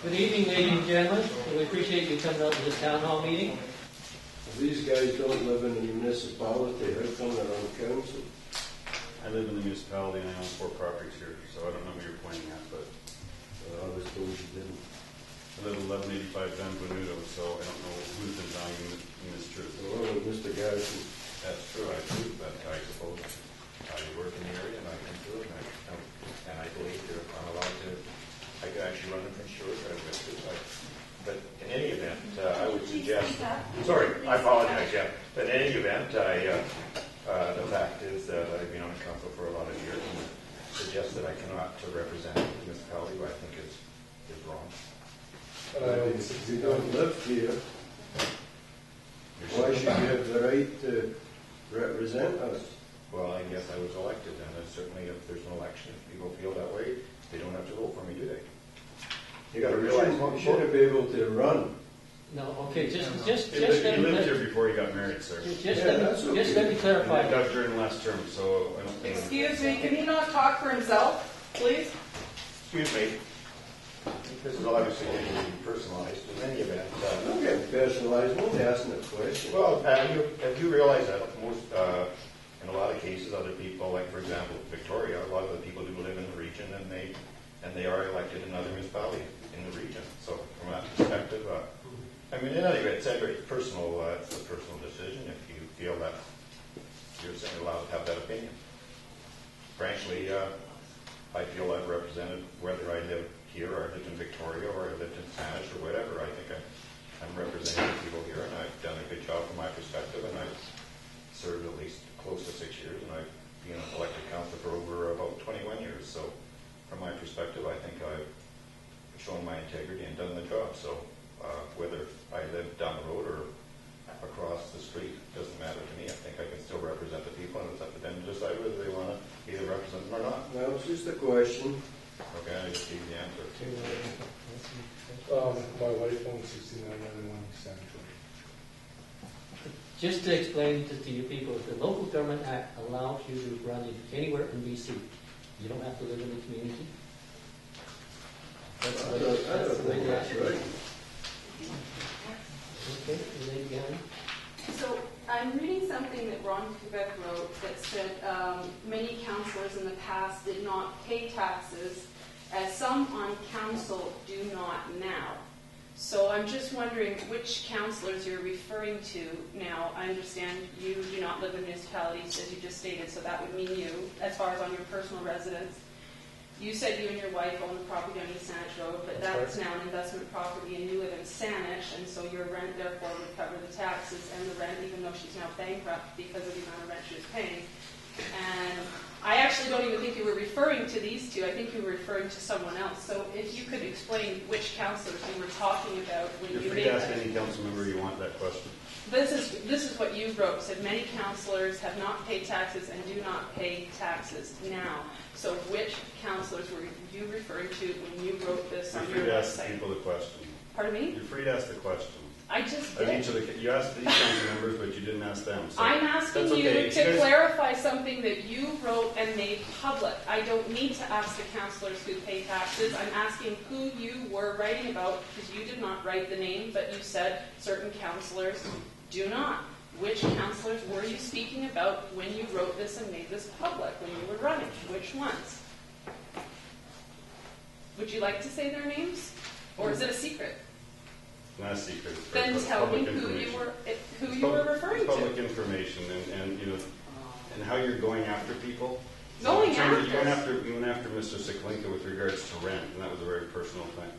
Good evening, ladies and gentlemen. We appreciate you coming out to this town hall meeting. These guys don't live in the municipality. How come they're on council? I live in the municipality and I own 4 properties here, so I don't know what you're pointing at, but I was told you didn't. I live 1185 Van Venuto, so I don't know who's been dying in this truth. Well, Mr. Garrison. That's true, I do, but I suppose I work in the area and I can do it, and I believe I'm allowed to, I could actually run them for sure, but in any event, I would suggest, sorry, I apologize, yeah, but in any event, the fact is that I've been on council for a lot of years and suggest that I cannot represent the municipality, but I think is wrong. If you don't live here, why should you have the right to represent us? Well, I guess I was elected, and certainly if there's an election, if people feel that way, they don't have to vote for me, do they? You got to realize you shouldn't be able to run. No, okay, just he lived here before he got married, sir. Just let me clarify. And I got during the last term, so I don't think... Excuse me, can he not talk for himself, please? Excuse me. This is obviously getting personalized. In any event, I'm getting personalized. I'm only asking a question. well, have you realized that most, in a lot of cases, other people, like for example, Victoria, a lot of the people do live in the region, and they are elected in other municipalities in the region. So from that perspective, I mean, in any event, it's a very personal. It's a personal decision. If you feel that you're certainly allowed to have that opinion. Frankly, I feel I've represented whether I live here or I lived in Victoria or I lived in Saanich or whatever. I think I'm representing the people here, and I've done a good job from my perspective, and I've served at least close to 6 years, and I've been an elected councillor for over about 21 years. So from my perspective, I think I've shown my integrity and done the job. So whether I live down the road or across the street, doesn't matter to me. I think I can still represent the people, and it's up to them to decide whether they want to either represent them or not. Well, it's just a question. Okay, I just gave the answer. My wife owns 6991 Saanich Road. Just to explain to you people, the Local Government Act allows you to run anywhere in BC. You don't have to live in the community. That's the way That's right. Okay, lady behind. So I'm reading something that Ron Quebec wrote that said many councillors in the past did not pay taxes, as some on council do not now. So I'm just wondering which councillors you're referring to now. I understand you do not live in municipalities, as you just stated, so that would mean you, as far as on your personal residence. You said you and your wife own the property on East Saanich Road, but that's now an investment property, and you live in Saanich, and so your rent therefore would cover the taxes and the rent, even though she's now bankrupt because of the amount of rent she was paying. And I actually don't even think you were referring to these two. I think you were referring to someone else. So if you could explain which councillors you were talking about when You're you free made to ask that. any council member you want that question. This is what you wrote. Said many councillors have not paid taxes and do not pay taxes now. So which councillors were you referring to when you wrote this You're on free your to ask website? people the question. Pardon me? You're free to ask the question. I just Of did. each of the, you asked these council members, but you didn't ask them. So I'm asking that's okay. you to guys- clarify something that you wrote and made public. I don't need to ask the councillors who pay taxes. I'm asking who you were writing about, because you did not write the name, but you said certain councillors do not. Which councillors were you speaking about when you wrote this and made this public, when you were running? Which ones? Would you like to say their names? Or is it a secret? Not a secret. It's Then public tell me information. who you were referring Public to. information and you know, and how you're going after people. Going You went after? after Mr. Siklinka with regards to rent, and that was a very personal thing.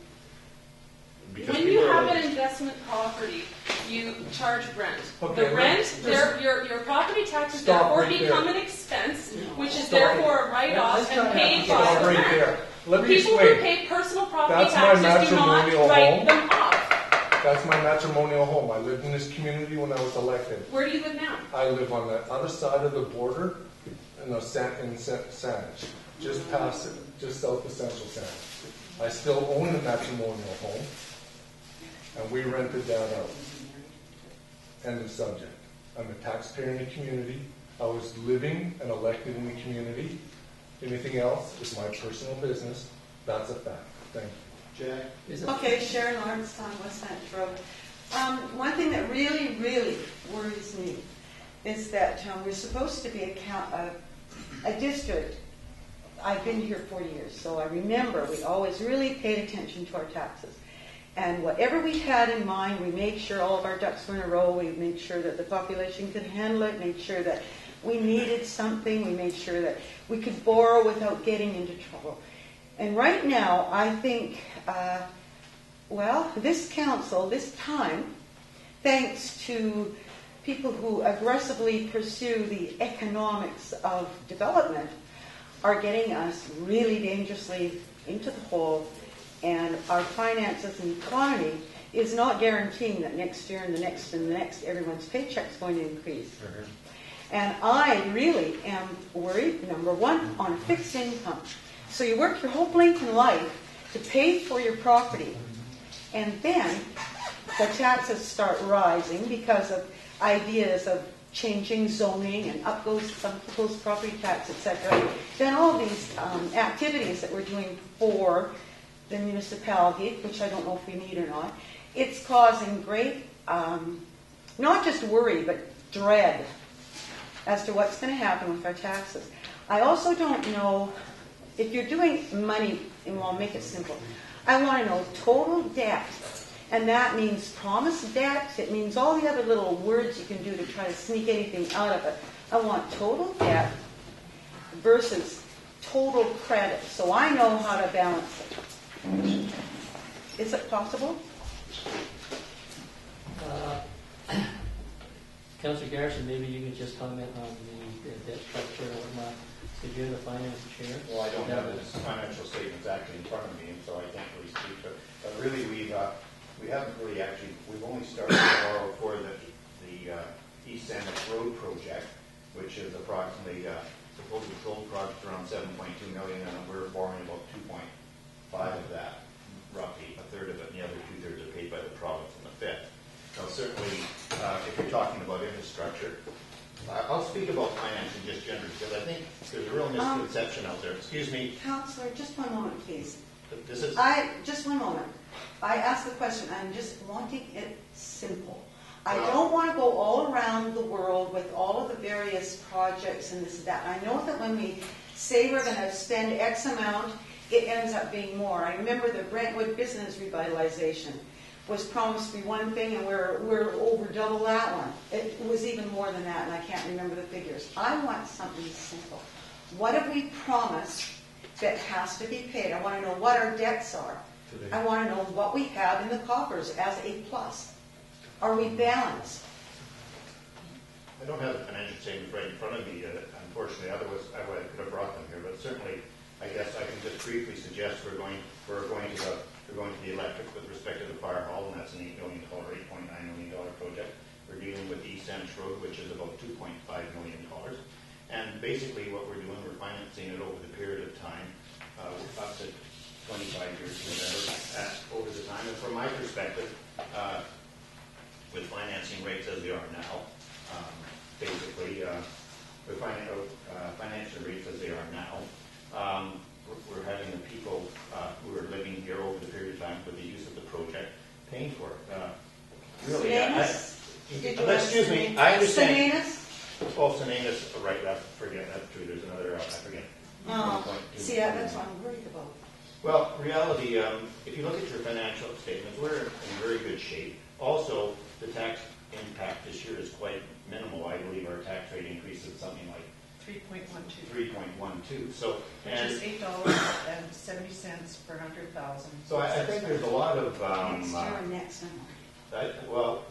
Because When you people are have like- an investment property, you charge rent. Okay, The rent, just- your property taxes Stop therefore right become there. an expense, which is Stop therefore a write-off and paid by Stop the right rent. there. Let me People who explain. pay personal property That's my taxes do not matrimonial write home. them off. That's my matrimonial home. I lived in this community when I was elected. Where do you live now? I live on the other side of the border in Saanich, just past it, just south of Central Saanich. I still own the matrimonial home, and we rented that out. End of subject. I'm a taxpayer in the community. I was living and elected in the community. Anything else is my personal business. That's a fact. Thank you. Jack? Is it? Okay, Sharon Lawrence on West Saanich Road. One thing that really, really worries me is that we're supposed to be a district. I've been here 4 years, so I remember we always really paid attention to our taxes. And whatever we had in mind, we made sure all of our ducks were in a row. We made sure that the population could handle it, made sure that we needed something. We made sure that we could borrow without getting into trouble. And right now, I think, this council, this time, thanks to people who aggressively pursue the economics of development, are getting us really dangerously into the hole, and our finances and economy is not guaranteeing that next year and the next and the next everyone's paycheck's going to increase. Mm-hmm. And I really am worried, number one, on fixed income. So you work your whole blinking life to pay for your property, and then the taxes start rising because of ideas of changing zoning and up goes some people's property tax, etc. Then all these activities that we're doing for the municipality, which I don't know if we need or not, it's causing great, not just worry, but dread as to what's going to happen with our taxes. I also don't know, if you're doing money, and I'll make it simple, I want to know total debt. And that means promised debt. It means all the other little words you can do to try to sneak anything out of it. I want total debt versus total credit, so I know how to balance it. Is it possible? Councillor Garrison, maybe you could just comment on the debt structure or whatnot. Because you're the finance chair. Well, I don't have the financial statements actually in front of me, and so I can't really speak to it. But really, we haven't really actually, we've only started to borrow for the East Saanich Road project, which is approximately, supposed to total project around 7.2 million, and we're borrowing about 2.5 of that, roughly a third of it, and the other 2/3 are paid by the province and the fifth. Now, certainly, if you're talking about infrastructure, I'll speak about financing just generally, because I think there's a real misconception out there. Excuse me. Councillor, just one moment, please. Just one moment. I asked the question. I'm just wanting it simple. I don't want to go all around the world with all of the various projects and this and that. I know that when we say we're going to spend X amount, it ends up being more. I remember the Brentwood business revitalization was promised to be one thing, and we're over double that one. It was even more than that, and I can't remember the figures. I want something simple. What have we promised that has to be paid? I want to know what our debts are. I want to know what we have in the coffers as a plus. Are we balanced? I don't have the financial statements right in front of me, unfortunately. Otherwise, I could have brought them here. But certainly, I guess I can just briefly suggest we're going to the electric with respect to the fire hall, and that's an $8 million, $8.9 million project. We're dealing with East Saanich Road, which is about $2.5 million. And basically, what we're doing, we're financing it over the period of time, up to 25 years or whatever, over the time. And from my perspective, with financing rates as they are now, basically, with financial rates as they are now, we're having the people who are living here over the period of time with the use of the project paying for it. Really, excuse me, I understand. Saanich? Oh, Saanich, right, I forget, that's true, there's another, I forget. See, that's what I'm worried about. Well, reality, if you look at your financial statements, we're in very good shape. Also, the tax impact this year is quite minimal. I believe our tax rate increases something like 3.12. So, which is $8.70 per 100,000. So I think there's a lot of next. well,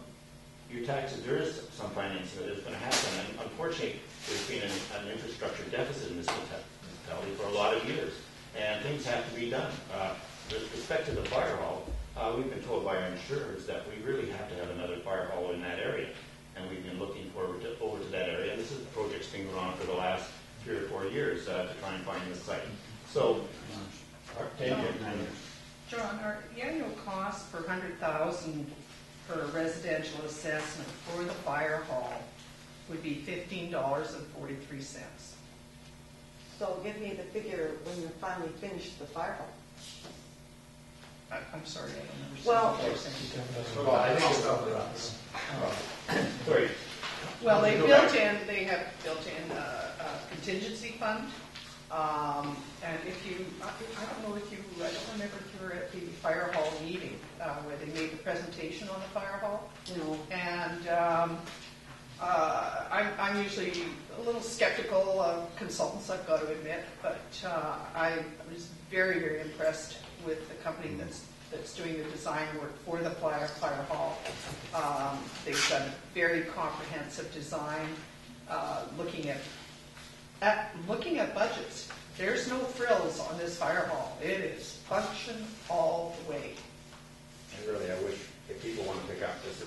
your taxes. There is some financing that is going to happen, and unfortunately, there's been an infrastructure deficit in this municipality for a lot of years, and things have to be done. With respect to the fire hall, we've been told by our insurers that we really have to have another fire hall in that area. And we've been looking over to that area. And this is the project's been going on for the last 3 or 4 years to try and find the site. So, John, our annual cost per 100,000 for a residential assessment for the fire hall would be $15.43. So give me the figure when you finally finish the fire hall. I'm sorry, I don't understand Well- what you're saying. Well, I think it's up to us. Sorry. Well, they have built-in contingency fund. And if you, I don't know if you, I don't remember if you were at the fire hall meeting where they made the presentation on the fire hall. No. And I'm usually a little skeptical of consultants, I've got to admit, but I was very, very impressed with the company that's doing the design work for the fire hall. They've done a very comprehensive design, looking at budgets. There's no frills on this fire hall. It is function all the way. And really, I wish if people want to pick up this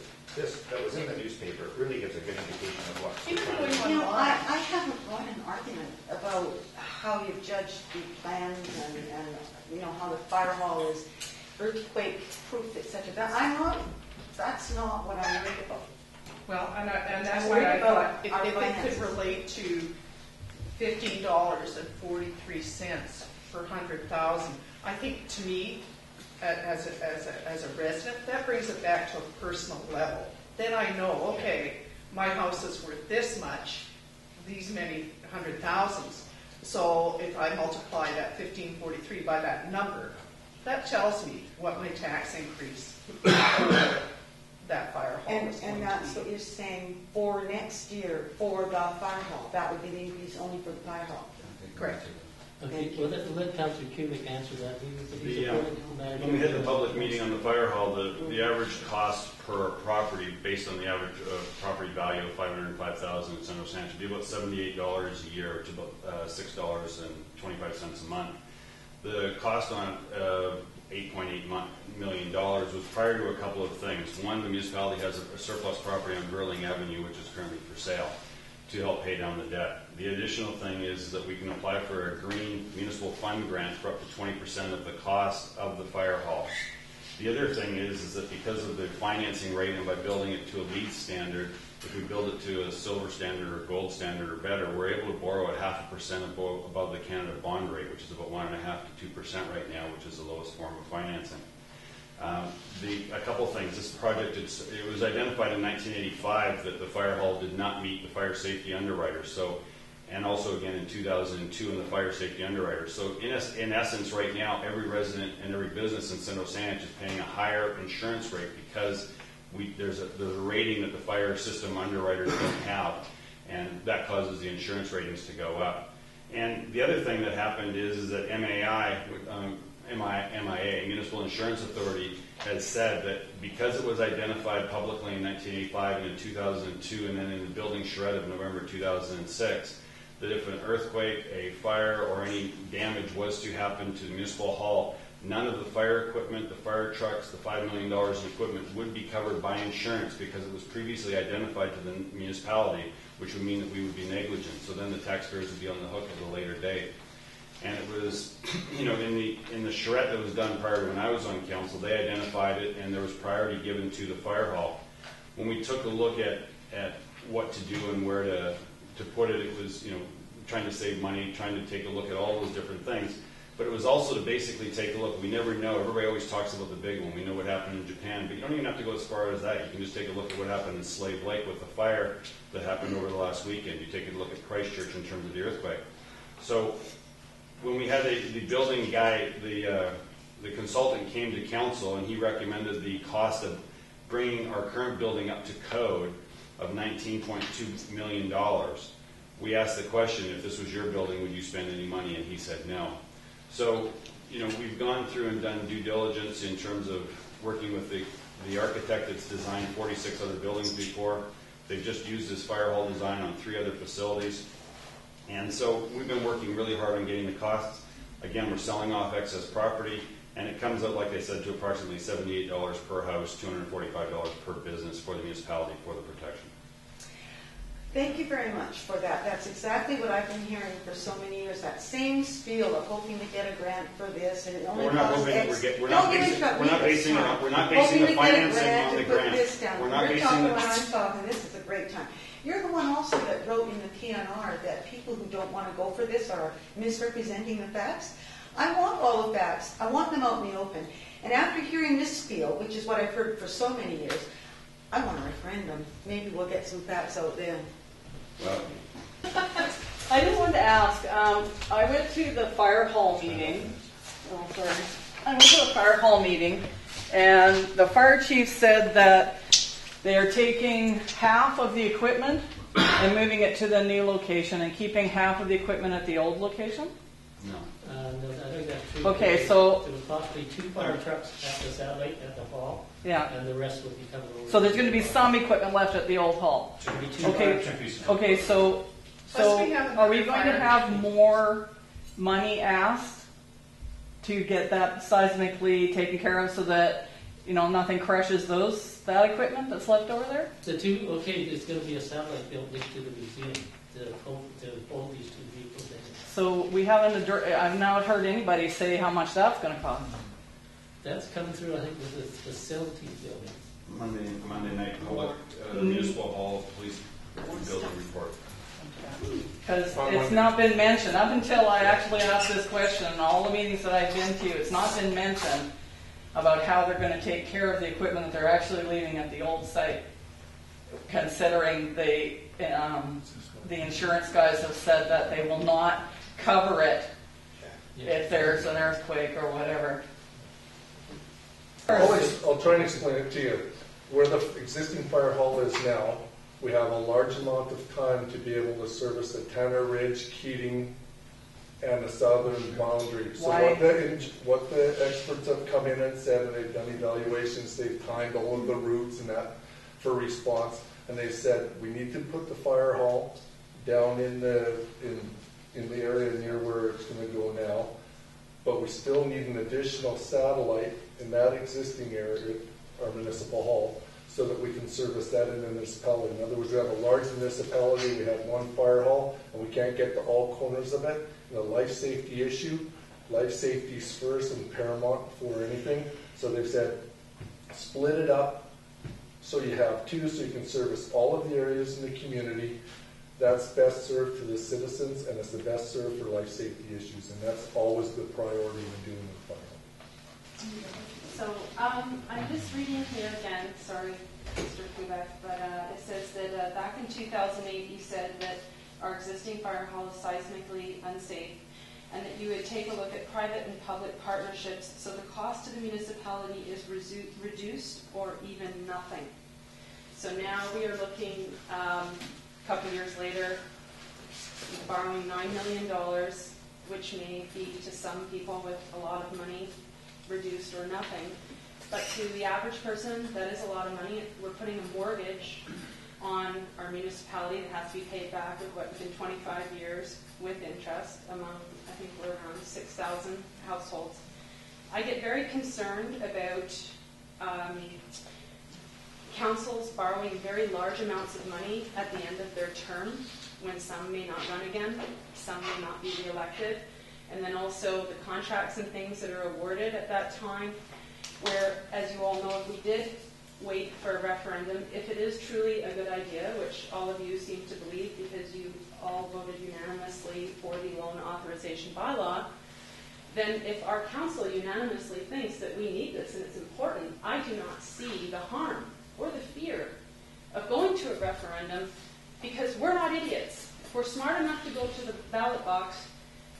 that was in the newspaper, it really gives a good indication of what's Even trying going to on- You know, I haven't brought an argument about how you've judged the plans and you know, how the fire hall is earthquake proof, etc. That's not what I'm worried about. Well, and that's I'm why worried I about thought if our it could finances. relate to $15.43 per 100,000, I think to me, as a resident, that brings it back to a personal level. Then I know, okay, my house is worth this much, these many 100,000s. So if I multiply that 1543 by that number, that tells me what my tax increase for that fire hall is going And to that's be. what you're saying for next year for the fire hall. That would be the increase only for the fire hall. Correct. Okay, well, let Councillor Kubic answer that. He's The, a building manager. When we had the public meeting on the fire hall, the average cost per property, based on the average property value of $505,000 in Central Saanich, would be about $78 a year to about $6.25 a month. The cost on $8.8 million was prior to a couple of things. One, the municipality has a surplus property on Burling Avenue, which is currently for sale, to help pay down the debt. The additional thing is that we can apply for a green municipal fund grant for up to 20% of the cost of the fire hall. The other thing is that because of the financing rate and by building it to a LEED standard, if we build it to a silver standard or gold standard or better, we're able to borrow at 0.5% above the Canada bond rate, which is about 1.5% to 2% right now, which is the lowest form of financing. A couple things. This project, it was identified in 1985 that the fire hall did not meet the fire safety underwriter. So, and also again in 2002 in the fire safety underwriter. So in essence, right now, every resident and every business in Central Saanich is paying a higher insurance rate because there's a rating that the fire system underwriters don't have, and that causes the insurance ratings to go up. And the other thing that happened is that MIA, Municipal Insurance Authority, has said that because it was identified publicly in 1985 and in 2002 and then in the building shred of November 2006, that if an earthquake, a fire, or any damage was to happen to the municipal hall, none of the fire equipment, the fire trucks, the $5 million in equipment would be covered by insurance because it was previously identified to the municipality, which would mean that we would be negligent. So then the taxpayers would be on the hook at a later date. And it was, in the charrette that was done prior to when I was on council, they identified it and there was priority given to the fire hall. When we took a look at what to do and where to put it, it was, trying to save money, trying to take a look at all those different things. But it was also to basically take a look. We never know. Everybody always talks about the big one. We know what happened in Japan, but you don't even have to go as far as that. You can just take a look at what happened in Slave Lake with the fire that happened over the last weekend. You take a look at Christchurch in terms of the earthquake. So when we had the building guy, the consultant came to council and he recommended the cost of bringing our current building up to code of $19.2 million. We asked the question, if this was your building, would you spend any money? And he said no. So, we've gone through and done due diligence in terms of working with the architect that's designed 46 other buildings before. They've just used this fire hall design on 3 other facilities. And so we've been working really hard on getting the costs. Again, we're selling off excess property, and it comes up, like I said, to approximately $78 per house, $245 per business for the municipality for the protection. Thank you very much for that. That's exactly what I've been hearing for so many years. That same spiel of hoping to get a grant for this, and it only costs X. We're not basing the financing on the grant. We're not You're basing talking it. when I'm talking. This is a great time. You're the one also that wrote in the PNR that people who don't want to go for this are misrepresenting the facts. I want all the facts. I want them out in the open. And after hearing this spiel, which is what I've heard for so many years, I want a referendum. Maybe we'll get some facts out then. Well, I just wanted to ask, I went to the fire hall meeting. Oh, sorry. I went to the fire hall meeting, and the fire chief said that they are taking half of the equipment and moving it to the new location and keeping half of the equipment at the old location? No, I think that's true. Okay, so- There was possibly 2 fire trucks at the satellite at the hall, Yeah. and the rest would be coming over. So there's going to be some equipment left at the old hall. There'll be 2 Okay. fire trucks. Okay, so Plus we have are we going to fire- have more money asked to get that seismically taken care of so that, you know, nothing crushes that equipment that's left over there? The 2, okay, there's going to be a satellite built next to the museum to hold these 2 vehicles in. So we haven't, I've not heard anybody say how much that's going to cost. That's coming through, I think, with the facilities building. Monday night, public, municipal hall, police building report. Because it's not been mentioned. Up until I actually asked this question, in all the meetings that I've been to, it's not been mentioned about how they're going to take care of the equipment that they're actually leaving at the old site, considering the insurance guys have said that they will not cover it if there's an earthquake or whatever. I'll try and explain it to you. Where the existing fire hall is now, we have a large amount of time to be able to service the Tanner Ridge, Keating, and the southern boundary. So Why? what the experts have come in and said, and they've done evaluations, they've timed all of the routes and that for response, and they said we need to put the fire hall down in the area near where it's going to go now, but we still need an additional satellite in that existing area, our municipal hall, so that we can service that in the municipality. In other words, we have a large municipality, we have 1 fire hall, and we can't get to all corners of it. And a life safety issue, life safety is first and paramount before anything. So they've said, split it up so you have 2, so you can service all of the areas in the community. That's best served to the citizens, and it's the best served for life safety issues. And that's always the priority when doing the fire hall. So I'm just reading here again, sorry, Mr. Quebec, but it says that back in 2008 you said that our existing fire hall is seismically unsafe and that you would take a look at private and public partnerships so the cost to the municipality is reduced or even nothing. So now we are looking a couple years later, borrowing $9 million, which may be to some people with a lot of money reduced or nothing. But to the average person, that is a lot of money. We're putting a mortgage on our municipality that has to be paid back within 25 years with interest among, I think we're around 6,000 households. I get very concerned about councils borrowing very large amounts of money at the end of their term when some may not run again, some may not be reelected. And then also the contracts and things that are awarded at that time, where, as you all know, if we did wait for a referendum, if it is truly a good idea, which all of you seem to believe because you all voted unanimously for the loan authorization bylaw, then if our council unanimously thinks that we need this and it's important, I do not see the harm or the fear of going to a referendum, because we're not idiots. If we're smart enough to go to the ballot box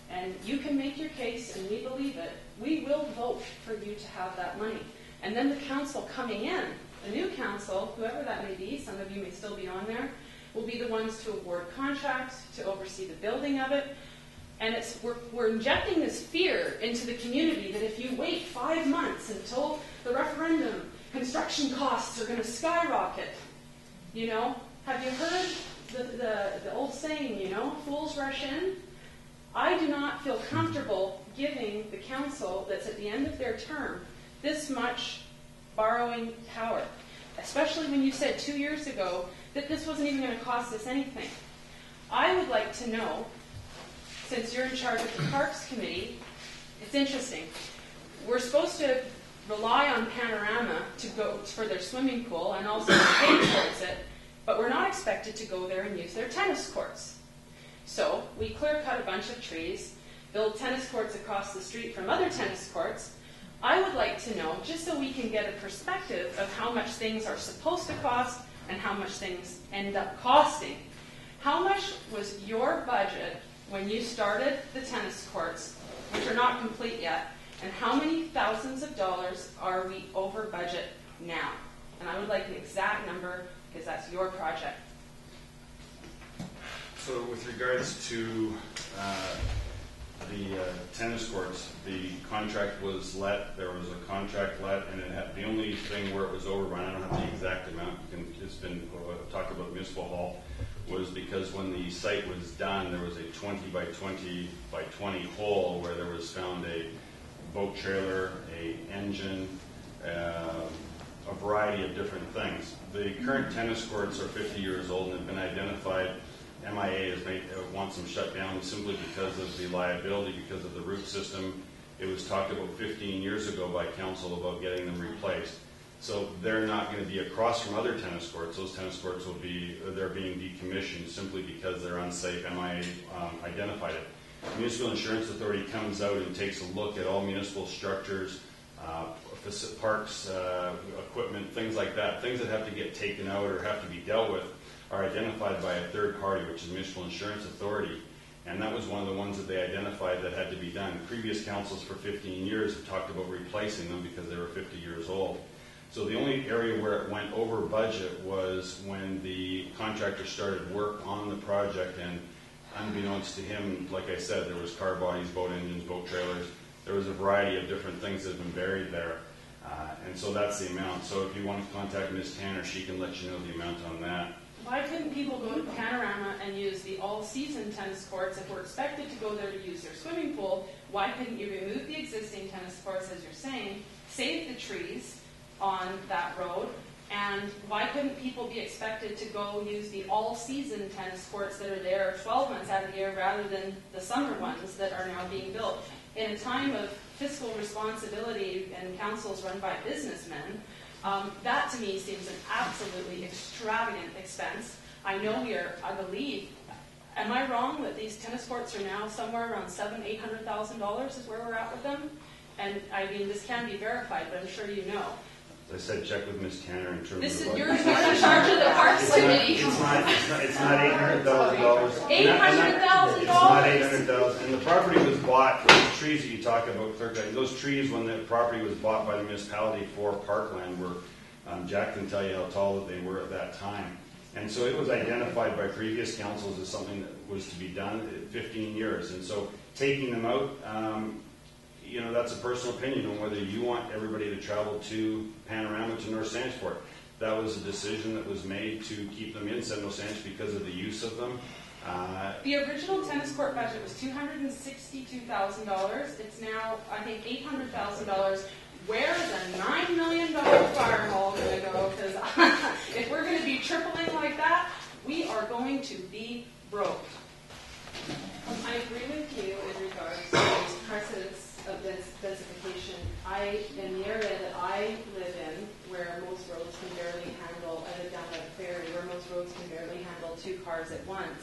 and you can make your case and we believe it, we will vote for you to have that money. And then the council coming in, the new council, whoever that may be, some of you may still be on there, will be the ones to award contracts, to oversee the building of it. And we're injecting this fear into the community that if you wait 5 months until the referendum, construction costs are going to skyrocket. You know, have you heard the old saying, you know, fools rush in? I do not feel comfortable giving the council that's at the end of their term this much borrowing power, especially when you said 2 years ago that this wasn't even going to cost us anything. I would like to know, since you're in charge of the Parks Committee, it's interesting. We're supposed to rely on Panorama to go for their swimming pool and also pay towards it, but we're not expected to go there and use their tennis courts. So we clear cut a bunch of trees. build tennis courts across the street from other tennis courts. I would like to know, just so we can get a perspective of how much things are supposed to cost and how much things end up costing. How much was your budget when you started the tennis courts, which are not complete yet, and how many thousands of dollars are we over budget now? And I would like an exact number, because that's your project. So with regards to the tennis courts, the contract was let, there was a contract let, and it had, the only thing where it was overrun, I don't have the exact amount, it's been talked about municipal hall, was because when the site was done, there was a 20 by 20 by 20 hole where there was found a boat trailer, a engine, a variety of different things. The current tennis courts are 50 years old and have been identified. MIA wants them shut down simply because of the liability, because of the root system. It was talked about 15 years ago by council about getting them replaced. So they're not going to be across from other tennis courts. Those tennis courts will be, they're being decommissioned simply because they're unsafe. MIA identified it. The Municipal Insurance Authority comes out and takes a look at all municipal structures, parks, equipment, things like that. Things that have to get taken out or have to be dealt with are identified by a third party, which is the Municipal Insurance Authority. And that was one of the ones that they identified that had to be done. Previous councils for 15 years have talked about replacing them because they were 50 years old. So the only area where it went over budget was when the contractor started work on the project, and unbeknownst to him, like I said, there was car bodies, boat engines, boat trailers. There was a variety of different things that have been buried there. And so that's the amount. So if you want to contact Ms. Tanner, she can let you know the amount on that. Why couldn't people go to Panorama and use the all-season tennis courts if we're expected to go there to use their swimming pool? Why couldn't you remove the existing tennis courts, as you're saying, save the trees on that road, and why couldn't people be expected to go use the all-season tennis courts that are there 12 months out of the year rather than the summer ones that are now being built? In a time of fiscal responsibility and councils run by businessmen, that to me seems an absolutely extravagant expense. I know I believe, am I wrong that these tennis courts are now somewhere around $700,000-$800,000 is where we're at with them? And I mean, this can be verified, but I'm sure you know. As I said, check with Ms. Tanner in terms of You're in charge of the Parks Committee. It's not $800,000. $800,000. It's not $800,000. And the property was bought. Those trees that you talk about, clerk, those trees when the property was bought by the municipality for parkland were, Jack can tell you how tall that they were at that time. And so it was identified by previous councils as something that was to be done in 15 years. And so taking them out, you know, that's a personal opinion on whether you want everybody to travel to Panorama, to North Saanich. That was a decision that was made to keep them in Central Saanich because of the use of them. The original tennis court budget was $262,000. It's now, I think, $800,000. Where's a $9 million fire hall going to go? Because if we're going to be tripling like that, we are going to be broke. I agree with you in regards to the precedents of densification. In the area that I live in, where most roads can barely handle, I live down by the ferry, where most roads can barely handle 2 cars at once.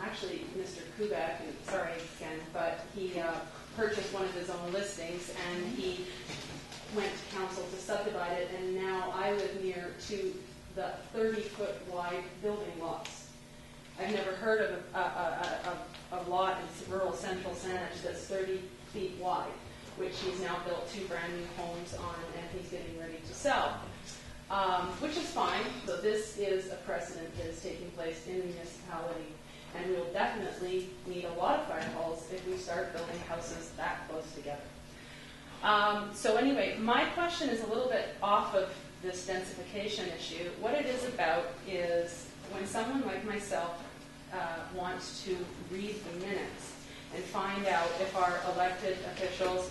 Actually, Mr. Kubek, sorry again, but he purchased one of his own listings and he went to council to subdivide it, and now I live near to the 30-foot wide building lots. I've never heard of a lot in rural central Saanich that's 30 feet wide, which he's now built 2 brand new homes on, and he's getting ready to sell, which is fine. So this is a precedent that is taking place in the municipality, and we will definitely need a lot of fire halls if we start building houses that close together. So anyway, my question is a little bit off of this densification issue. What it is about is when someone like myself wants to read the minutes and find out if our elected officials,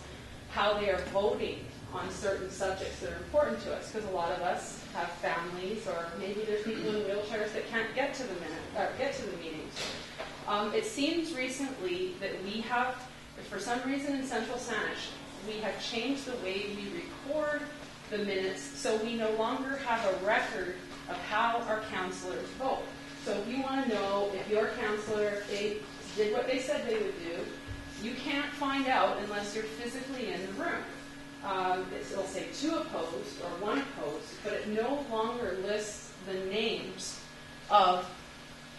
how they are voting on certain subjects that are important to us, because a lot of us have families, or maybe there's people in wheelchairs that can't get to the meetings. It seems recently that we have, for some reason in Central Saanich, we have changed the way we record the minutes, so we no longer have a record of how our councillors vote. So if you want to know if your councillor, they did what they said they would do, You can't find out unless you're physically in the room. It'll say 2 opposed or 1 opposed, but it no longer lists the names of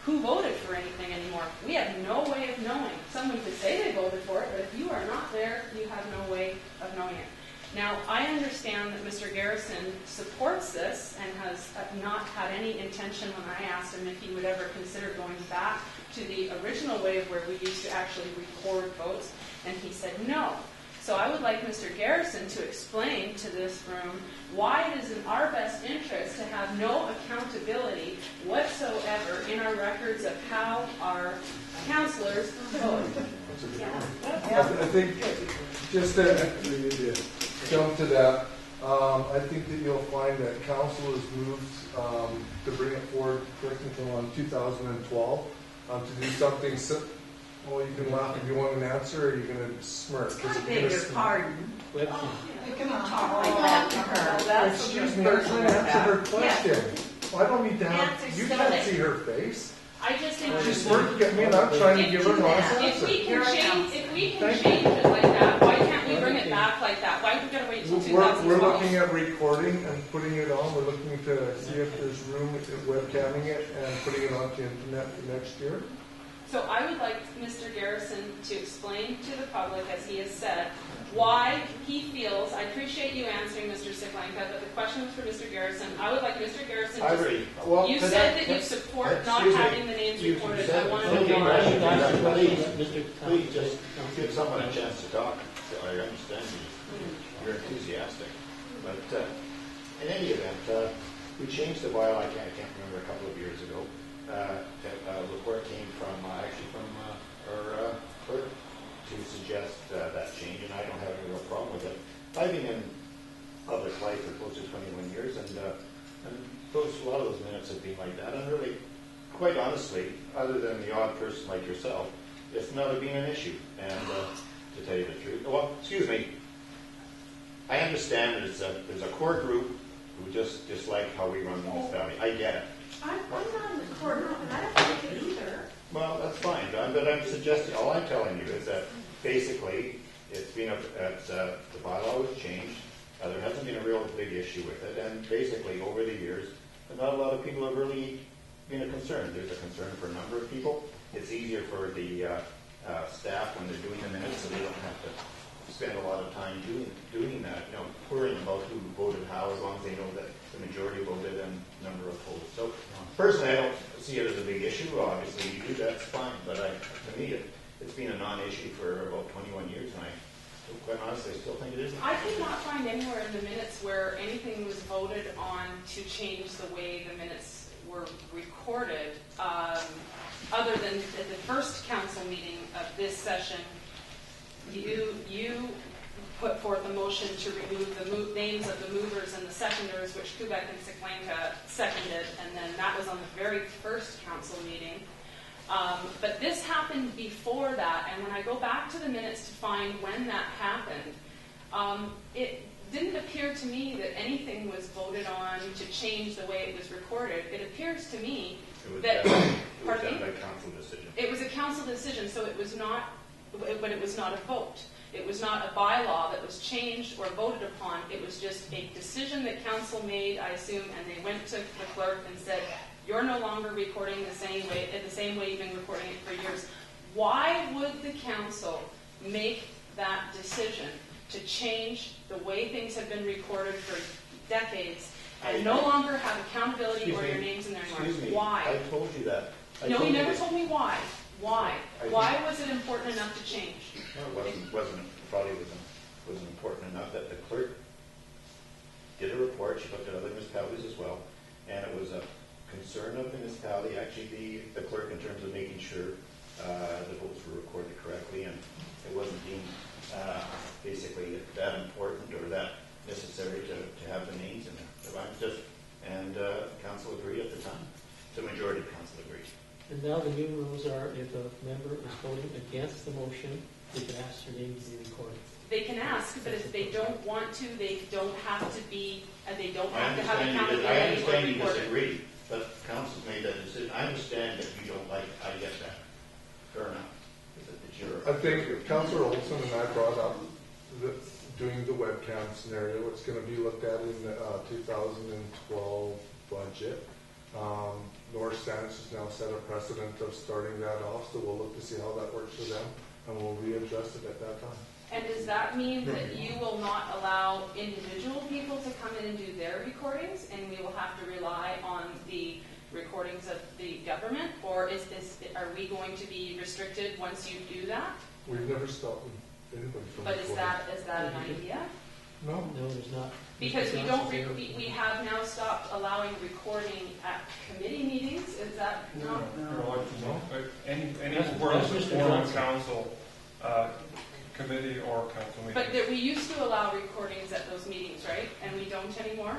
who voted for anything anymore. We have no way of knowing. Someone could say they voted for it, but if you are not there, you have no way of knowing it. Now, I understand that Mr. Garrison supports this and has not had any intention when I asked him if he would ever consider going back to the original way of where we used to actually record votes, and he said no. So I would like Mr. Garrison to explain to this room why it is in our best interest to have no accountability whatsoever in our records of how our councillors vote. I think, just to jump to that, I think that you'll find that council has moved to bring it forward, correct me if I'm wrong, 2012, to do something well, you can laugh if you want an answer, or you're going to smirk. I beg your pardon. Well, You can talk like that to her. Excuse me, I'm trying to answer her question. Well, I don't need to have, Answer you silly. can't see her face. I just think She's smirking at me and I'm trying to give her an honest if answer. we can change Thank you. it like that, why can't we bring it back like that? Why have we got to wait until We're 2012? looking at recording and putting it on. We're looking to see if there's room at webcamming it and putting it onto the internet for next year. So I would like Mr. Garrison to explain to the public, as he has said, why he feels, I appreciate you answering, Mr. Siklanka, but the question was for Mr. Garrison. I would like Mr. Garrison to... You said that you support not having the names recorded. I want to know Please just give someone a chance to talk. I understand you're enthusiastic. But in any event, we changed the bylaw, I can't remember, a couple of years ago. The report came from our clerk to suggest that change, and I don't have any real problem with it. I've been in public life for close to 21 years, and a lot of those minutes have been like that. And really, quite honestly, other than the odd person like yourself, it's never been an issue. And to tell you the truth, well, excuse me, I understand that there's a core group who just dislike how we run the municipality. I get it. I'm not in the corner, and I don't like it either. Well, that's fine, but I'm suggesting, all I'm telling you is that basically it's been the bylaw was changed. There hasn't been a real big issue with it, and basically over the years, not a lot of people have really been a concern. There's a concern for a number of people. It's easier for the staff when they're doing the minutes, so they don't have to spend a lot of time doing that, querying about who voted how, as long as they know that the majority voted and number opposed. So personally, I don't see it as a big issue. Obviously, you do, that's fine. But to me, it's been a non-issue for about 21 years, and quite honestly, I still think it is. I could not find anywhere in the minutes where anything was voted on to change the way the minutes were recorded, other than at the first council meeting of this session, you put forth a motion to remove the names of the movers and the seconders, which Kubek and Siklanka seconded, and then that was on the very first council meeting. But this happened before that, and when I go back to the minutes to find when that happened, it didn't appear to me that anything was voted on to change the way it was recorded. It appears to me that... It was done by council decision. It was a council decision, so it was not, but it was not a vote. It was not a bylaw that was changed or voted upon. It was just a decision that council made, I assume, and they went to the clerk and said, you're no longer recording the same way you've been recording it for years. Why would the council make that decision to change the way things have been recorded for decades and no longer have accountability or your names in there anymore? Excuse me. Why? I told you that. No, you never told me why. Why? Why was it important enough to change? No, it probably wasn't important enough that the clerk did a report. She looked at other municipalities as well, and it was a concern of the municipality, actually the clerk, in terms of making sure the votes were recorded correctly, and it wasn't deemed basically that important or that necessary to have the names in there. Council agreed at the time. The majority of council agreed. And now the new rules are, if a member is voting against the motion, they can ask their name to be recorded. They can ask, but if they don't want to, they don't have to be, they don't have to have I accountability understand or you recorded. disagree, but council's made that decision. I understand that you don't like it. I get that. Fair enough. It's your I think Councillor Olson and I brought up doing the webcam scenario. It's going to be looked at in the 2012 budget. North Saanich has now set a precedent of starting that off, so we'll look to see how that works for them, and we'll readjust it at that time. And does that mean that you will not allow individual people to come in and do their recordings, and we will have to rely on the recordings of the government, or are we going to be restricted once you do that? We've never stopped anybody from But is recording. that an idea? No. No, there's not. Because we don't, we have now stopped allowing recording at committee meetings, is that not? You're allowed to know. Any That's form of Mr. council, committee or council meeting. But we used to allow recordings at those meetings, right? And we don't anymore?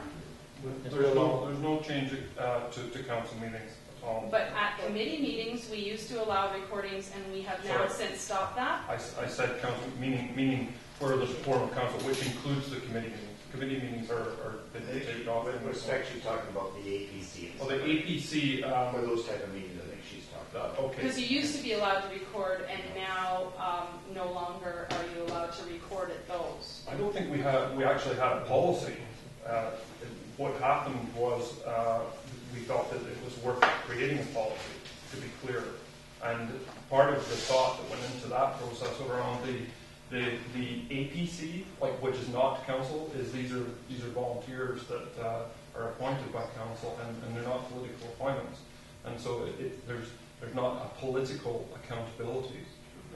There's no change to council meetings at all. But at committee meetings, we used to allow recordings, and we have now since stopped that? I said council, meaning where there's a form of council, which includes the committee meetings. Committee meetings are been taken off. We're actually talking about the APC. Well, the APC, for those type of meetings, I think she's talking about. Okay. Because you used to be allowed to record, and now no longer are you allowed to record at those. I don't think we actually had a policy. What happened was we thought that it was worth creating a policy, to be clear. And part of the thought that went into that process around the APC, which is not council, is these are volunteers that are appointed by council, and they're not political appointments. And so there's not a political accountability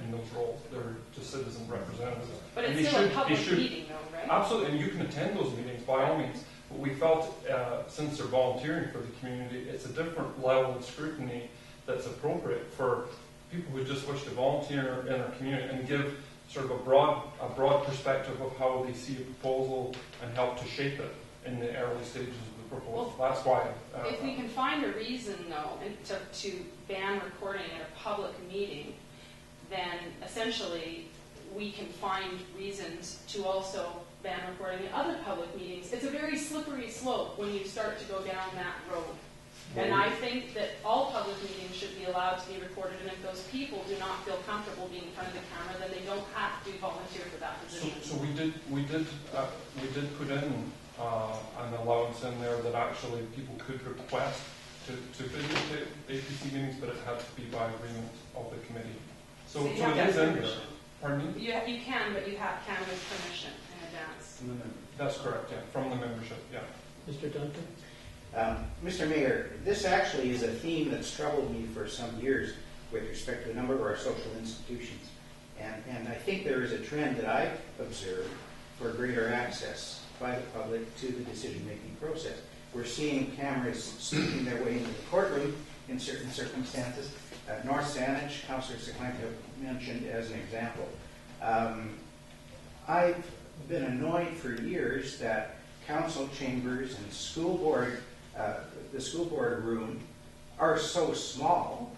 in those roles. They're just citizen representatives. But it's still a public meeting, though, right? Absolutely, and you can attend those meetings by all means. But we felt, since they're volunteering for the community, it's a different level of scrutiny that's appropriate for people who just wish to volunteer in our community and give sort of a broad perspective of how they see a proposal and help to shape it in the early stages of the proposal. Well, that's why. If we can find a reason, though, to ban recording at a public meeting, then essentially we can find reasons to also ban recording at other public meetings. It's a very slippery slope when you start to go down that road. And I think that all public meetings should be allowed to be recorded, and if those people do not feel comfortable being in front of the camera, then they don't have to volunteer for that position. So we did put in an allowance in there that actually people could request to videotape APC meetings, but it had to be by agreement of the committee. So it is in there. Pardon me? You can, but you can with permission in advance. That's correct, yeah, from the membership, yeah. Mr. Duncan? Mr. Mayor, this actually is a theme that's troubled me for some years with respect to a number of our social institutions. And I think there is a trend that I've observed for greater access by the public to the decision-making process. We're seeing cameras sneaking their way into the courtroom in certain circumstances. North Saanich, Councillor Saanich mentioned as an example. I've been annoyed for years that council chambers and school board, the school board room, are so small,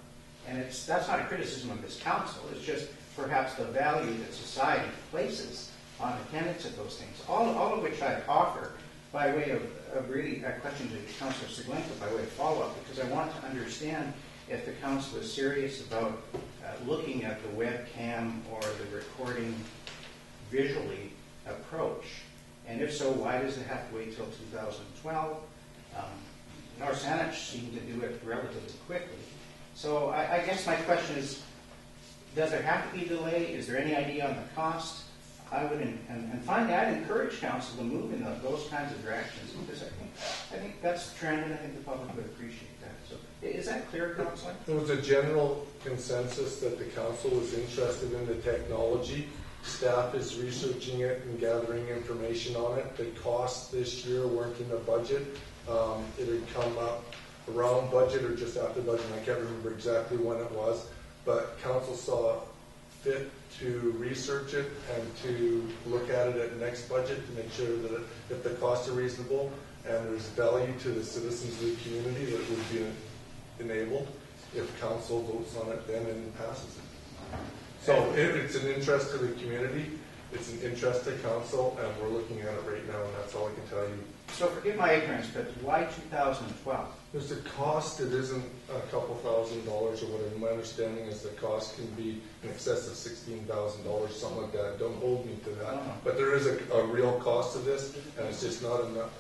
and that's not a criticism of this council. It's just perhaps the value that society places on attendance at those things. All of which I offer by way of really a question to Councillor Siglenko by way of follow-up, because I want to understand if the council is serious about looking at the webcam or the recording visually approach. And if so, why does it have to wait till 2012? North Saanich seemed to do it relatively quickly. So I guess my question is, does there have to be a delay? Is there any idea on the cost? I would, and finally, I'd encourage council to move in those kinds of directions, because I think that's the trend, and I think the public would appreciate that. So is that clear, Councillor? There was a general consensus that the council was interested in the technology. Staff is researching it and gathering information on it. The costs this year weren't in the budget. It had come up around budget or just after budget. I can't remember exactly when it was, but council saw fit to research it and to look at it at next budget to make sure that if the costs are reasonable and there's value to the citizens of the community, that it would be enabled if council votes on it then and passes it. So it's an interest to the community. It's an interest to council, and we're looking at it right now, and that's all I can tell you. So forgive my ignorance, but why 2012? There's a cost, it isn't a couple $1,000s or whatever. My understanding is the cost can be in excess of $16,000, something like that. Don't hold me to that. But there is a real cost to this, and it's just not enough,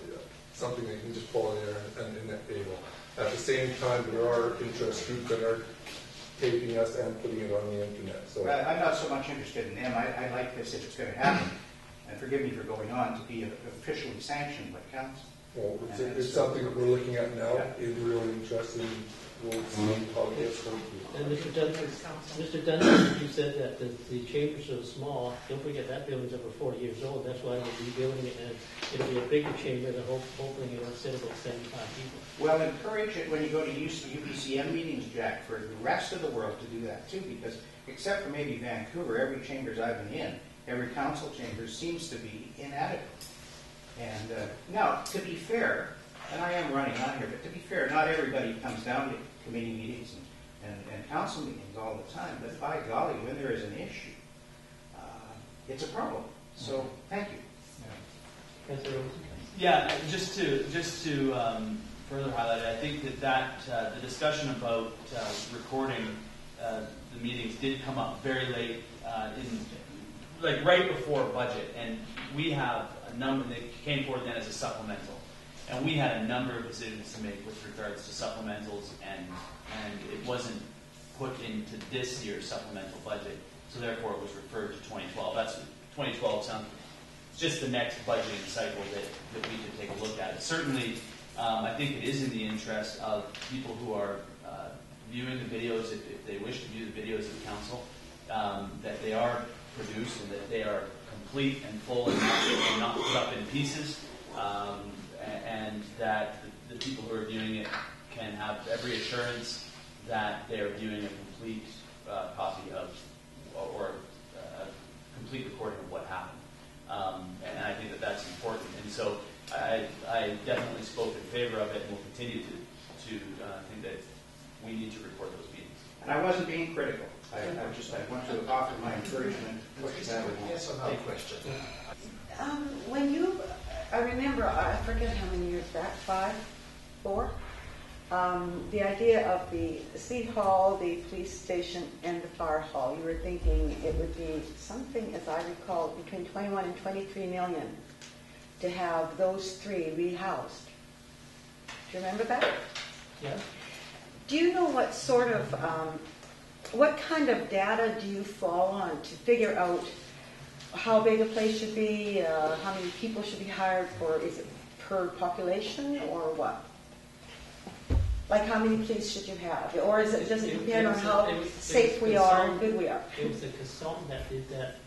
something that you can just pull in there and net table. At the same time, there are interest groups that are taping us and putting it on the internet. So Well, I'm not so much interested in them. I like this if it's going to happen. And forgive me for going on, to be officially sanctioned by council. well, it's something that we're looking at now. It's really interesting. We'll see how it gets going. And Mr. Dunn, you said that the chambers are small. Don't forget that building's over 40 years old. That's why they're rebuilding it, and it'll be a bigger chamber. The whole thing will sit about 75 people. Well, encourage it when you go to UBCM meetings, Jack, for the rest of the world to do that too, because except for maybe Vancouver, every chambers I've been in, every council chamber seems to be inadequate. And now, to be fair, and I am running on here, but to be fair, not everybody comes down to committee meetings and council meetings all the time, but by golly, when there is an issue, it's a problem. So, thank you. Yeah, just to further highlight it, I think that the discussion about recording the meetings did come up very late right before budget, and we have a number that came forward then as a supplemental, and we had a number of decisions to make with regards to supplementals, and it wasn't put into this year's supplemental budget, so therefore it was referred to 2012. That's 2012 sounds just the next budgeting cycle that we could take a look at. Certainly, I think it is in the interest of people who are viewing the videos, if they wish to view the videos of the council, that they are produced and that they are complete and full and not put up in pieces, and that the people who are viewing it can have every assurance that they are viewing a complete copy of or a complete recording of what happened. And I think that that's important. And so I definitely spoke in favor of it, and will continue to think that we need to record those meetings. And I wasn't being critical. I want to offer my encouragement. Yes, another question. I remember, I forget how many years back, 5, 4, the idea of the City Hall, the police station, and the fire hall, you were thinking it would be something, as I recall, between 21 and 23 million to have those three rehoused. Do you remember that? Yeah. Do you know what sort of, what kind of data do you fall on to figure out how big a place should be, how many people should be hired for? Is it per population or what? Like how many police should you have? Or does it depend on how safe we are and good we are? It was the consultant that did that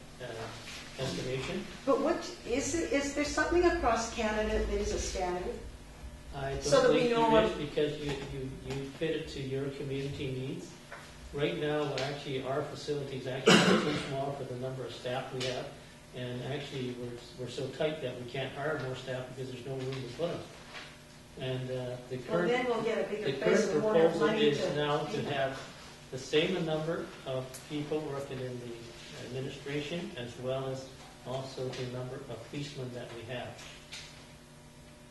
estimation. But what is there something across Canada that is a standard? I don't So that we think know there is, what- because you fit it to your community needs. Right now, actually, our facility is actually too small for the number of staff we have, and actually, we're so tight that we can't hire more staff because there's no room to put them. And the current then we'll get a bigger the place current with more proposal money is to now do to that. have the same number of people working in the administration, as well as also the number of policemen that we have.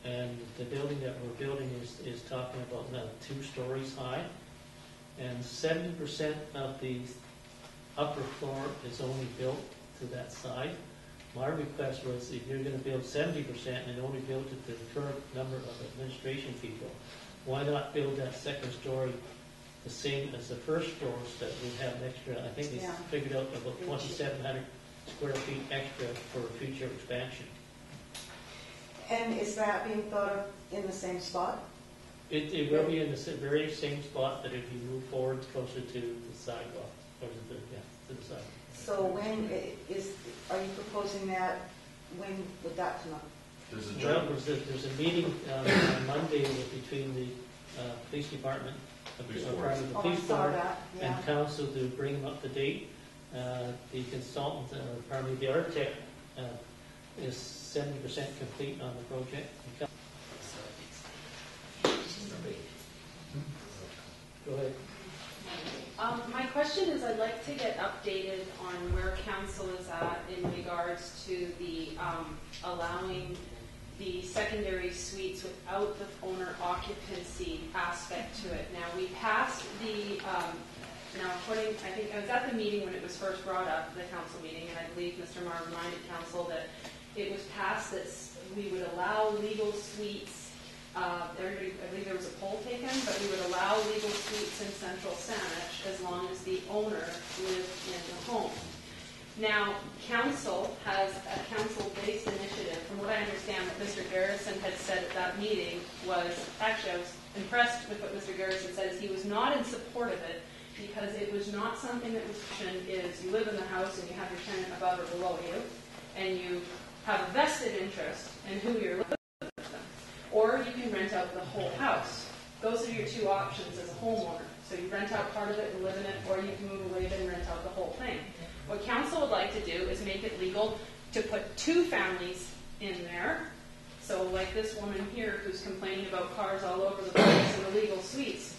And the building that we're building is talking about now 2 stories high, and 70% of the upper floor is only built to that side. My request was, if you're going to build 70% and only build it to the current number of administration people, why not build that second story the same as the first floors that we have an extra? I think they figured out about 2,700 square feet extra for future expansion. And is that being thought of in the same spot? It will be in the very same spot that if you move forward closer to the sidewalk, or to the sidewalk. So when are you proposing that? When would that come up? Well, there's a meeting on Monday between the police department, the police board, and council to bring them up to date. The consultant, the architect, is 70% complete on the project. Go ahead. My question is, I'd like to get updated on where council is at in regards to the allowing the secondary suites without the owner occupancy aspect to it. Now, we passed the, now according, I think I was at the meeting when it was first brought up, the council meeting, and I believe Mr. Marr reminded council that it was passed that we would allow legal suites. Everybody, I believe there was a poll taken, but we would allow legal suites in central Saanich as long as the owner lived in the home. Now, council has a council-based initiative. From what I understand, what Mr. Garrison had said at that meeting was, actually I was impressed with what Mr. Garrison said, is he was not in support of it because it was not something that was mentioned is you live in the house and you have your tenant above or below you, and you have a vested interest in who you're living with them. Or you can rent out the whole house. Those are your two options as a homeowner. So you rent out part of it and live in it, or you can move away and rent out the whole thing. What council would like to do is make it legal to put two families in there. So like this woman here who's complaining about cars all over the place in the legal suites.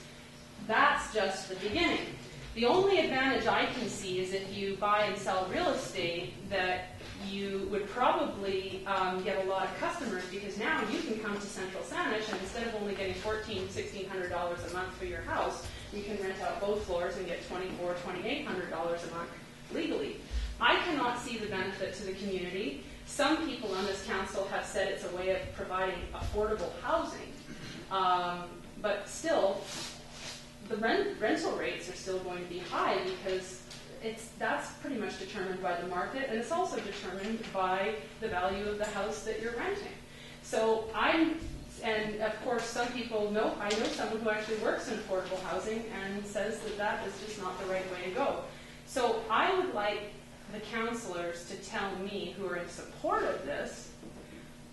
That's just the beginning. The only advantage I can see is if you buy and sell real estate that you would probably get a lot of customers because now you can come to Central Saanich and instead of only getting $1,400, $1,600 a month for your house, you can rent out both floors and get $2,400, $2,800 a month legally. I cannot see the benefit to the community. Some people on this council have said it's a way of providing affordable housing, but still, the rental rates are still going to be high because that's pretty much determined by the market, and it's also determined by the value of the house that you're renting. So and of course some people know, I know someone who actually works in affordable housing and says that that is just not the right way to go. So I would like the councillors to tell me who are in support of this,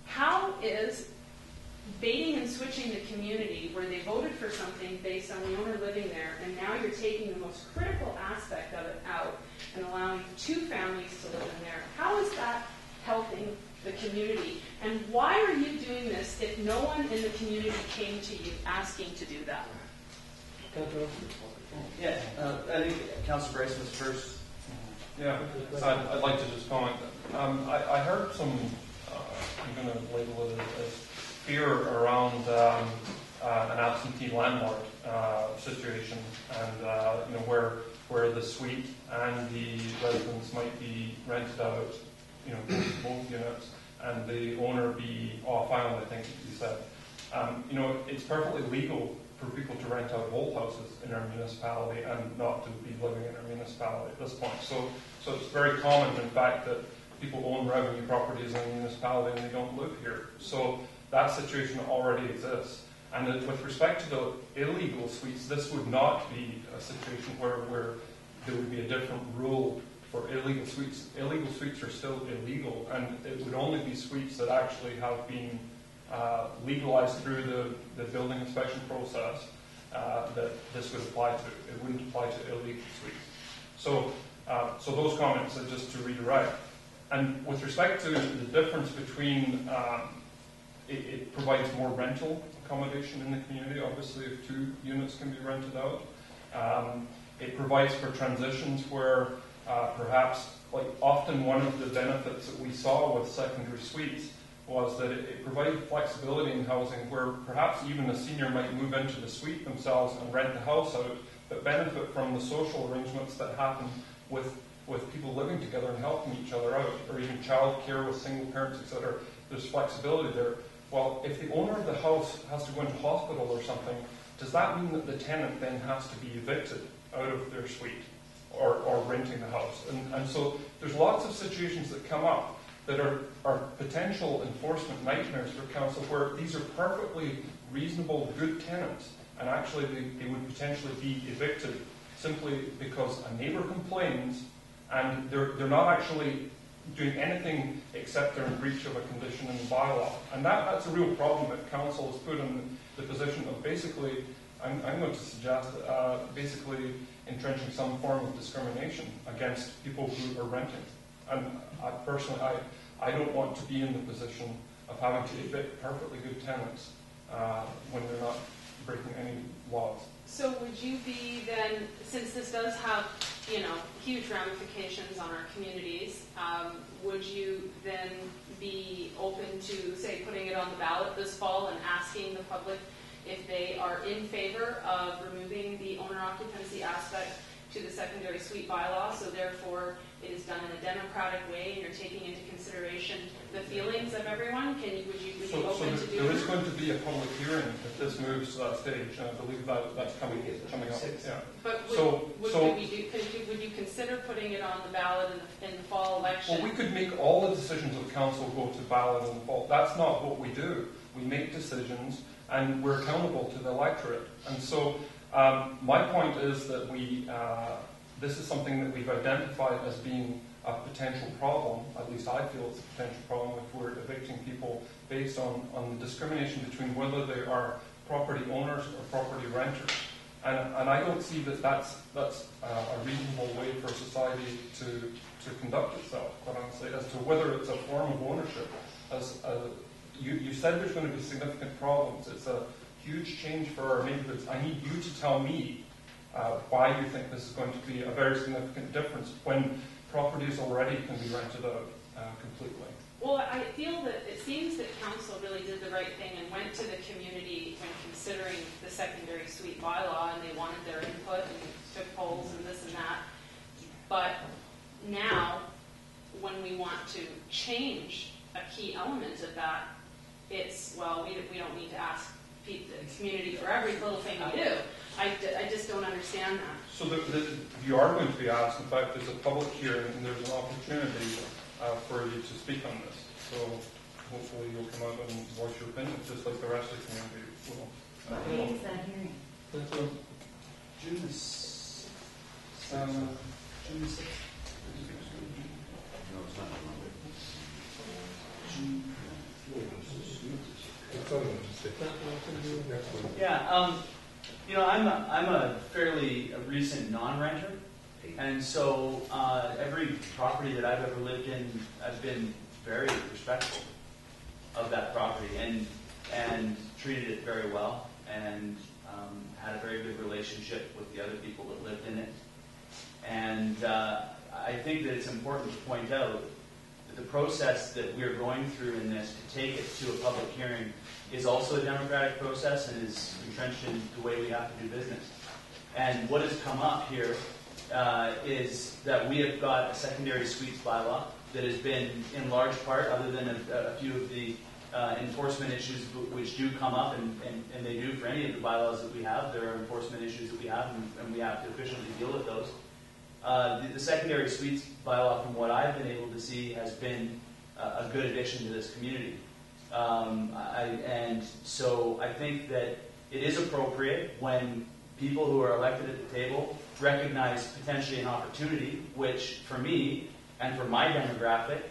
how is baiting and switching the community where they voted for something based on the owner living there, and now you're taking the most critical aspect of it out and allowing two families to live in there. How is that helping the community? And why are you doing this if no one in the community came to you asking to do that? Yeah, I think Councillor Bryson was first. Yeah, I'd like to just comment. I heard some, I'm going to label it as fear around an absentee landlord situation, and where the suite and the residence might be rented out, both units, and the owner be off island. I think you said, it's perfectly legal for people to rent out whole houses in our municipality and not to be living in our municipality at this point. So it's very common, in fact, that people own revenue properties in the municipality and they don't live here. So that situation already exists. And with respect to the illegal suites, this would not be a situation where there would be a different rule for illegal suites. Illegal suites are still illegal, and it would only be suites that actually have been legalized through the building inspection process that this would apply to. It wouldn't apply to illegal suites. So those comments are just to redirect. And with respect to the difference between, it provides more rental accommodation in the community, obviously, if two units can be rented out. It provides for transitions where perhaps, like often one of the benefits that we saw with secondary suites was that it provided flexibility in housing where perhaps even a senior might move into the suite themselves and rent the house out, but benefit from the social arrangements that happen with people living together and helping each other out, or even child care with single parents, etc. There's flexibility there. Well, if the owner of the house has to go into hospital or something, does that mean that the tenant then has to be evicted out of their suite or renting the house? And so there's lots of situations that come up that are potential enforcement nightmares for council where these are perfectly reasonable, good tenants, and actually they would potentially be evicted simply because a neighbour complains and they're not actually doing anything except they're in breach of a condition in the bylaw. And that's a real problem that council has put in the position of basically, I'm going to suggest, basically entrenching some form of discrimination against people who are renting. And personally, I don't want to be in the position of having to evict perfectly good tenants when they're not breaking any laws. So would you be then, since this does have, huge ramifications on our communities, would you then be open to, say, putting it on the ballot this fall and asking the public if they are in favor of removing the owner occupancy aspect to the secondary suite bylaw, so therefore it is done in a democratic way and you're taking into consideration the feelings of everyone? Would you be open to doing there is that? going to be a public hearing if this moves to that stage, and I believe that's coming up. Yeah. But would you consider putting it on the ballot in the fall election? Well, we could make all the decisions of council go to ballot in the fall. That's not what we do. We make decisions and we're accountable to the electorate. And so my point is that this is something that we've identified as being a potential problem. At least I feel it's a potential problem if we're evicting people based on the discrimination between whether they are property owners or property renters. And I don't see that that's a reasonable way for society to conduct itself, quite honestly, as to whether it's a form of ownership. You said there's going to be significant problems. It's a huge change for our neighborhoods. I need you to tell me why you think this is going to be a very significant difference when properties already can be rented out completely. Well, I feel that it seems that council really did the right thing and went to the community when considering the secondary suite bylaw, and they wanted their input and took polls and this and that. But now, when we want to change a key element of that, it's, well, we don't need to ask the community for every little thing we do. I just don't understand that. So you are going to be asked. In fact, there's a public hearing and there's an opportunity for you to speak on this. So hopefully you'll come out and voice your opinion, just like the rest of the community will. What day is that hearing? June 6th. June 6th. No, it's not Monday. Yeah, I'm a fairly recent non-renter, and so every property that I've ever lived in, I've been very respectful of that property and treated it very well, and had a very good relationship with the other people that lived in it. And I think that it's important to point out that the process that we're going through in this to take it to a public hearing is also a democratic process and is entrenched in the way we have to do business. And what has come up here is that we have got a secondary suites bylaw that has been, in large part, other than a few of the enforcement issues which do come up, and they do for any of the bylaws that we have. There are enforcement issues that we have, and we have to efficiently deal with those. The secondary suites bylaw, from what I've been able to see, has been a good addition to this community. And so I think that it is appropriate when people who are elected at the table recognize potentially an opportunity, which for me and for my demographic,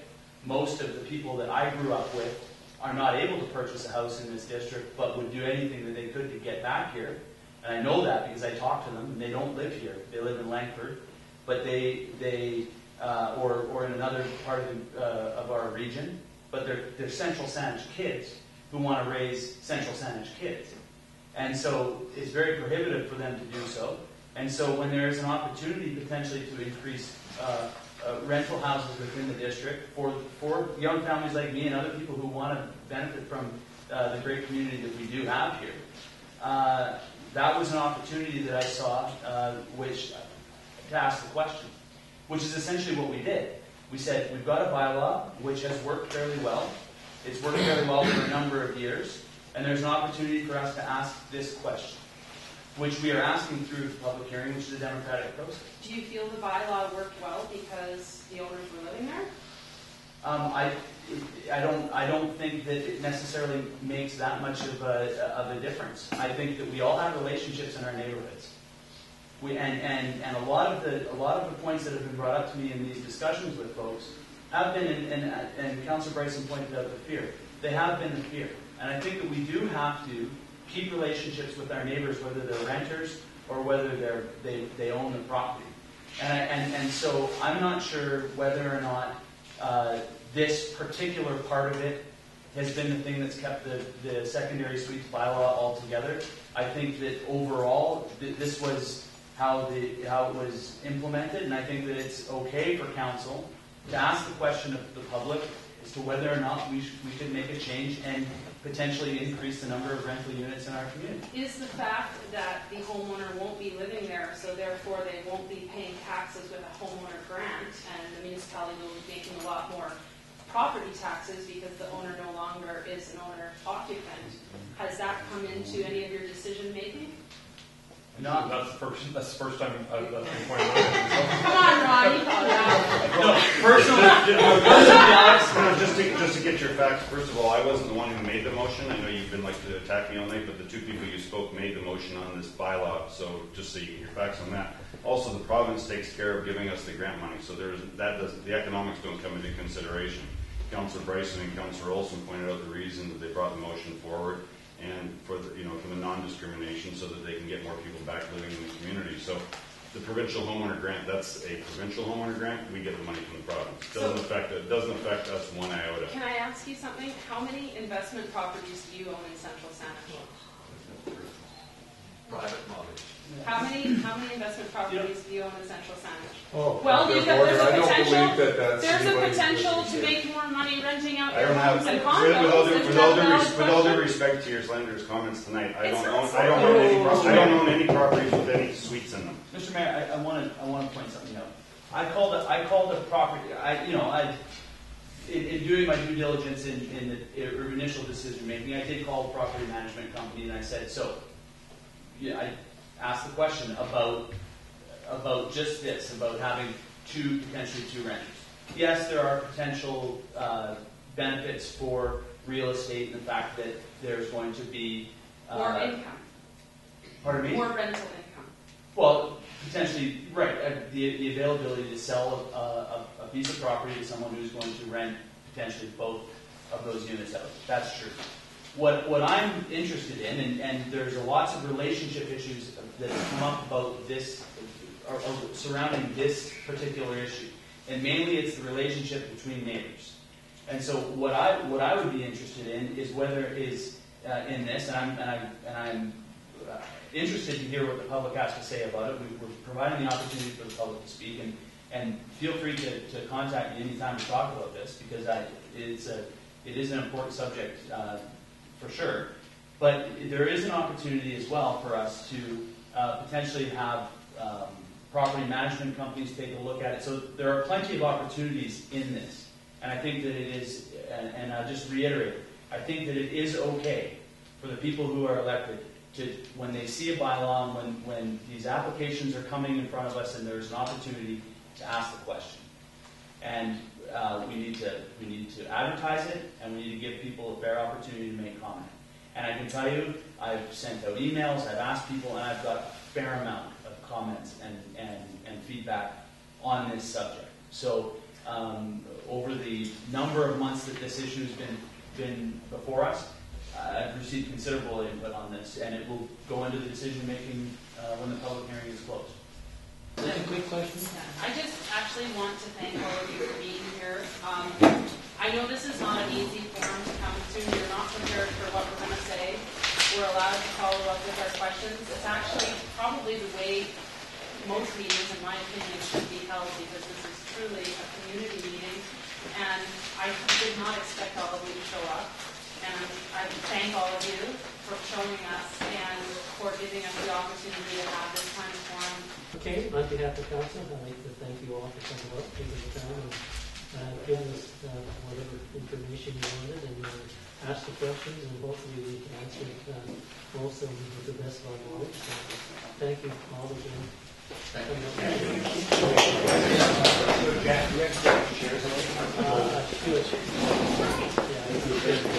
most of the people that I grew up with are not able to purchase a house in this district, but would do anything that they could to get back here. And I know that because I talk to them, and they don't live here. They live in Langford, but they or in another part of our region, but they're Central Saanich kids who want to raise Central Saanich kids. And so it's very prohibitive for them to do so. And so when there is an opportunity potentially to increase rental houses within the district for young families like me and other people who want to benefit from the great community that we do have here, that was an opportunity that I saw to ask the question, which is essentially what we did. We said, we've got a bylaw which has worked fairly well. It's worked fairly well for a number of years, and there's an opportunity for us to ask this question, which we are asking through the public hearing, which is a democratic process. Do you feel the bylaw worked well because the owners were living there? I don't think that it necessarily makes that much of a difference. I think that we all have relationships in our neighborhoods. And a lot of the points that have been brought up to me in these discussions with folks have been, and Councillor Bryson pointed out the fear. They have been the fear. And I think that we do have to keep relationships with our neighbors, whether they're renters or whether they own the property. And so I'm not sure whether or not this particular part of it has been the thing that's kept the secondary suites bylaw all together. I think that overall, this was how it was implemented, and I think that it's okay for council to ask the question of the public as to whether or not we should make a change and potentially increase the number of rental units in our community. Is the fact that the homeowner won't be living there, so therefore they won't be paying taxes with a homeowner grant, and the municipality will be making a lot more property taxes because the owner no longer is an owner occupant, has that come into any of your decision making? No, that's the first time that's been pointed out. Come on, Ron, you call it out. No, personally, just to get your facts, first of all, I wasn't the one who made the motion. I know you've been like to attack me all night, but the two people you spoke made the motion on this bylaw, so just so you get your facts on that. Also, the province takes care of giving us the grant money, so the economics don't come into consideration. Councillor Bryson and Councillor Olson pointed out the reason that they brought the motion forward, and for the non-discrimination, so that they can get more people back living in the community. So the provincial homeowner grant, that's a provincial homeowner grant. We get the money from the province. It doesn't affect us one iota. Can I ask you something? How many investment properties do you own in Central Saanich? Private mortgage. How many investment properties do you own in Central Saanich? Oh, Well, there's there's a I don't potential. believe that that's There's a anybody's potential business to here. make more money renting out I your don't homes have, and condos. with all due respect to your slanderous comments tonight, I It's don't not own any properties with any suites in them. Mr. Mayor, I want to point something out. I called a property. In doing my due diligence in the initial decision making, I did call the property management company and I said, I asked the question about just this, about having potentially two renters. Yes, there are potential benefits for real estate and the fact that there's going to be More income. Pardon me? More rental income. Well, potentially, right. The availability to sell a piece of property to someone who's going to rent potentially both of those units out. That's true. What I'm interested in, and there's lots of relationship issues that come up about this, or surrounding this particular issue, and mainly it's the relationship between neighbors. And so what I would be interested in is whether it is in this, and I'm interested to hear what the public has to say about it. We're providing the opportunity for the public to speak, and feel free to contact me anytime to talk about this, because it is an important subject for sure. But there is an opportunity as well for us to potentially have property management companies take a look at it. So there are plenty of opportunities in this. And I think that it is, and I'll just reiterate, I think that it is okay for the people who are elected to, when they see a bylaw, when these applications are coming in front of us and there's an opportunity to ask the question. And we need to advertise it, and we need to give people a fair opportunity to make comment. And I can tell you, I've sent out emails, I've asked people, and I've got a fair amount of comments and feedback on this subject. So over the number of months that this issue has been before us, I've received considerable input on this, and it will go into the decision making when the public hearing is closed. I have a quick question. I just actually want to thank all of you for being here. I know this is not an easy forum to come to. You're not prepared for what we're going to say. We're allowed to follow up with our questions. It's actually probably the way most meetings, in my opinion, should be held, because this is truly a community meeting. And I did not expect all of you to show up. And I thank all of you for showing us and for giving us the opportunity to have this kind of forum. Okay, on behalf of council, I'd like to thank you all for coming up, taking the time, and giving us whatever information you wanted, and ask the questions, and hopefully we can answer most of them with the best of our knowledge. So thank you all again. Thank you.